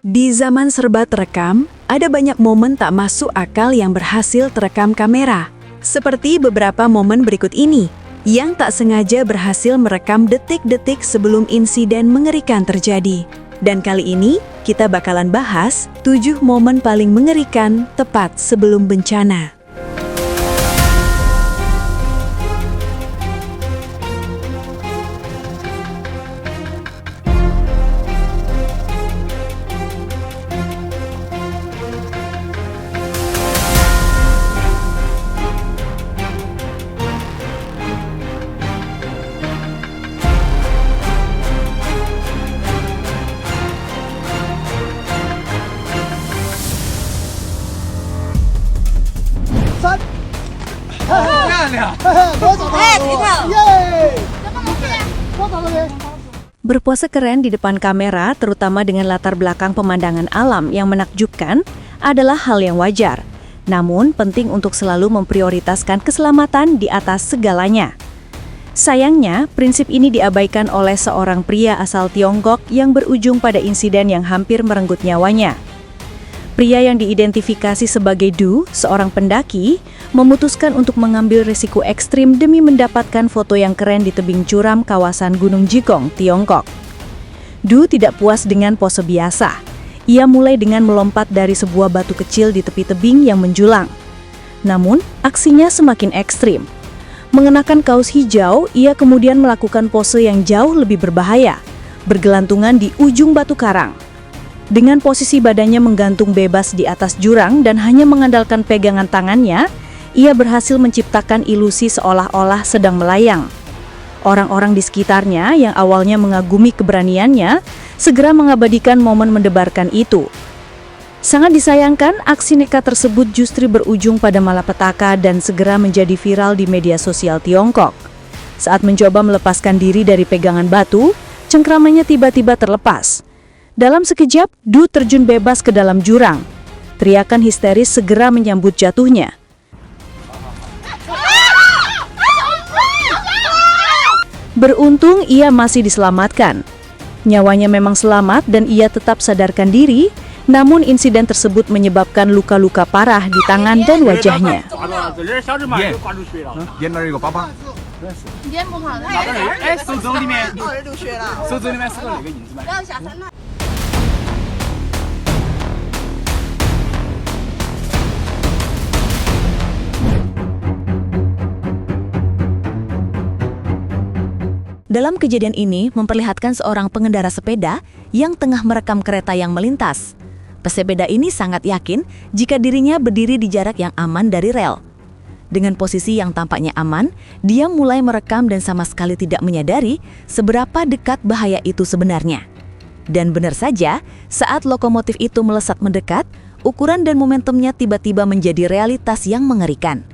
Di zaman serba terekam, ada banyak momen tak masuk akal yang berhasil terekam kamera. Seperti beberapa momen berikut ini, yang tak sengaja berhasil merekam detik-detik sebelum insiden mengerikan terjadi. Dan kali ini, kita bakalan bahas 7 momen paling mengerikan tepat sebelum bencana. Berpose keren di depan kamera, terutama dengan latar belakang pemandangan alam yang menakjubkan, adalah hal yang wajar. Namun, penting untuk selalu memprioritaskan keselamatan di atas segalanya. Sayangnya, prinsip ini diabaikan oleh seorang pria asal Tiongkok yang berujung pada insiden yang hampir merenggut nyawanya. Pria yang diidentifikasi sebagai Du, seorang pendaki, memutuskan untuk mengambil risiko ekstrim demi mendapatkan foto yang keren di tebing curam kawasan Gunung Jigong, Tiongkok. Du tidak puas dengan pose biasa. Ia mulai dengan melompat dari sebuah batu kecil di tepi tebing yang menjulang. Namun, aksinya semakin ekstrim. Mengenakan kaos hijau, ia kemudian melakukan pose yang jauh lebih berbahaya, bergelantungan di ujung batu karang. Dengan posisi badannya menggantung bebas di atas jurang dan hanya mengandalkan pegangan tangannya, ia berhasil menciptakan ilusi seolah-olah sedang melayang. Orang-orang di sekitarnya yang awalnya mengagumi keberaniannya, segera mengabadikan momen mendebarkan itu. Sangat disayangkan, aksi nekat tersebut justru berujung pada malapetaka dan segera menjadi viral di media sosial Tiongkok. Saat mencoba melepaskan diri dari pegangan batu, cengkramannya tiba-tiba terlepas. Dalam sekejap, Du terjun bebas ke dalam jurang. Teriakan histeris segera menyambut jatuhnya. Beruntung ia masih diselamatkan. Nyawanya memang selamat dan ia tetap sadarkan diri, namun insiden tersebut menyebabkan luka-luka parah di tangan dan wajahnya. Dalam kejadian ini memperlihatkan seorang pengendara sepeda yang tengah merekam kereta yang melintas. Pesepeda ini sangat yakin jika dirinya berdiri di jarak yang aman dari rel. Dengan posisi yang tampaknya aman, dia mulai merekam dan sama sekali tidak menyadari seberapa dekat bahaya itu sebenarnya. Dan benar saja, saat lokomotif itu melesat mendekat, ukuran dan momentumnya tiba-tiba menjadi realitas yang mengerikan.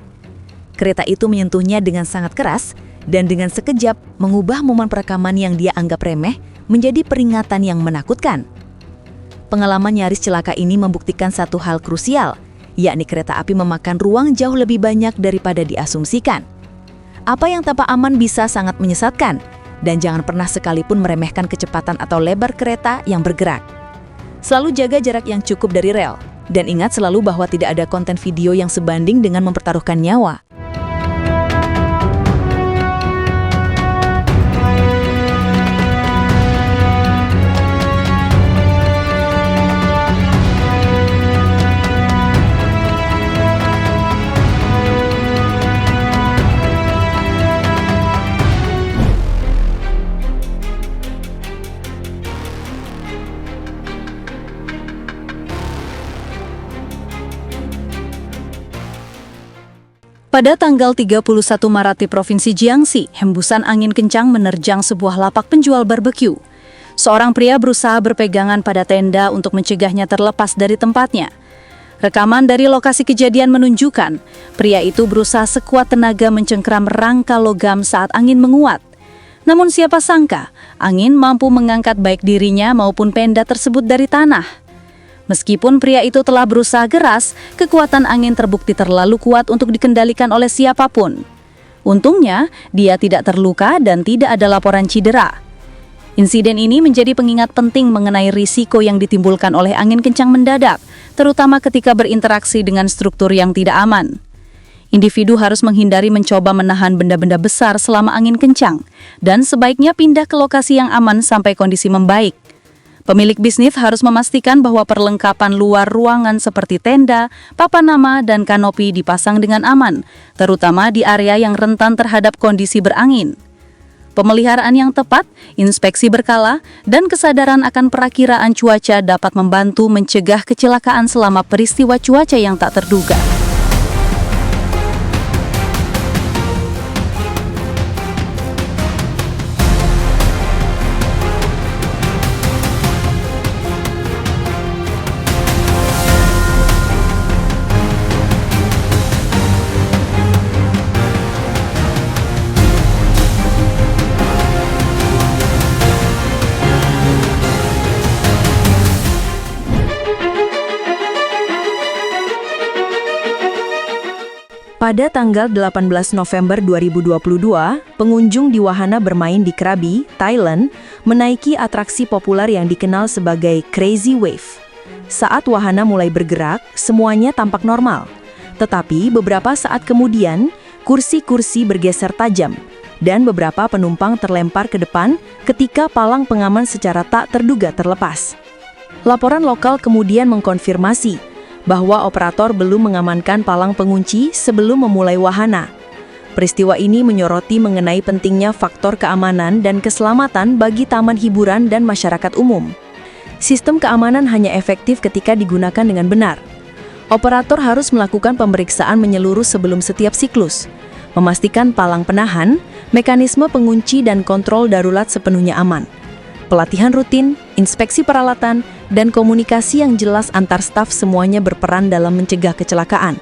Kereta itu menyentuhnya dengan sangat keras, dan dengan sekejap mengubah momen perekaman yang dia anggap remeh menjadi peringatan yang menakutkan. Pengalaman nyaris celaka ini membuktikan satu hal krusial, yakni kereta api memakan ruang jauh lebih banyak daripada diasumsikan. Apa yang tampak aman bisa sangat menyesatkan, dan jangan pernah sekalipun meremehkan kecepatan atau lebar kereta yang bergerak. Selalu jaga jarak yang cukup dari rel, dan ingat selalu bahwa tidak ada konten video yang sebanding dengan mempertaruhkan nyawa. Pada tanggal 31 Maret di Provinsi Jiangxi, hembusan angin kencang menerjang sebuah lapak penjual barbeque. Seorang pria berusaha berpegangan pada tenda untuk mencegahnya terlepas dari tempatnya. Rekaman dari lokasi kejadian menunjukkan, pria itu berusaha sekuat tenaga mencengkram rangka logam saat angin menguat. Namun siapa sangka, angin mampu mengangkat baik dirinya maupun tenda tersebut dari tanah. Meskipun pria itu telah berusaha keras, kekuatan angin terbukti terlalu kuat untuk dikendalikan oleh siapapun. Untungnya, dia tidak terluka dan tidak ada laporan cedera. Insiden ini menjadi pengingat penting mengenai risiko yang ditimbulkan oleh angin kencang mendadak, terutama ketika berinteraksi dengan struktur yang tidak aman. Individu harus menghindari mencoba menahan benda-benda besar selama angin kencang, dan sebaiknya pindah ke lokasi yang aman sampai kondisi membaik. Pemilik bisnis harus memastikan bahwa perlengkapan luar ruangan seperti tenda, papan nama, dan kanopi dipasang dengan aman, terutama di area yang rentan terhadap kondisi berangin. Pemeliharaan yang tepat, inspeksi berkala, dan kesadaran akan perakiraan cuaca dapat membantu mencegah kecelakaan selama peristiwa cuaca yang tak terduga. Pada tanggal 18 November 2022, pengunjung di wahana bermain di Krabi, Thailand, menaiki atraksi populer yang dikenal sebagai Crazy Wave. Saat wahana mulai bergerak, semuanya tampak normal. Tetapi beberapa saat kemudian, kursi-kursi bergeser tajam, dan beberapa penumpang terlempar ke depan ketika palang pengaman secara tak terduga terlepas. Laporan lokal kemudian mengkonfirmasi bahwa operator belum mengamankan palang pengunci sebelum memulai wahana. Peristiwa ini menyoroti mengenai pentingnya faktor keamanan dan keselamatan bagi taman hiburan dan masyarakat umum. Sistem keamanan hanya efektif ketika digunakan dengan benar. Operator harus melakukan pemeriksaan menyeluruh sebelum setiap siklus, memastikan palang penahan, mekanisme pengunci dan kontrol darurat sepenuhnya aman. Pelatihan rutin, inspeksi peralatan, dan komunikasi yang jelas antar staf semuanya berperan dalam mencegah kecelakaan.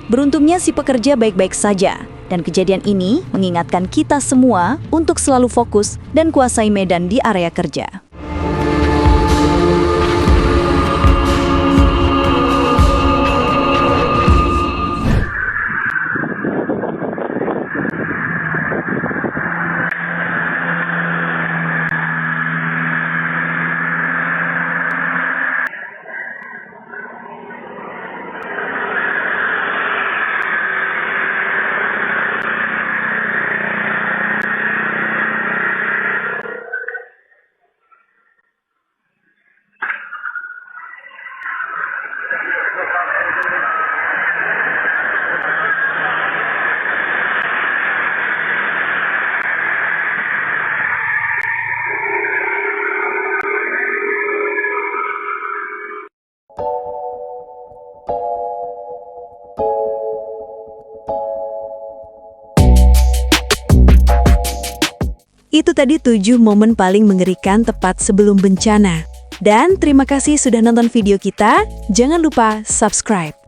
Beruntungnya si pekerja baik-baik saja, dan kejadian ini mengingatkan kita semua untuk selalu fokus dan kuasai medan di area kerja. Itu tadi 7 momen paling mengerikan tepat sebelum bencana. Dan terima kasih sudah nonton video kita. Jangan lupa subscribe.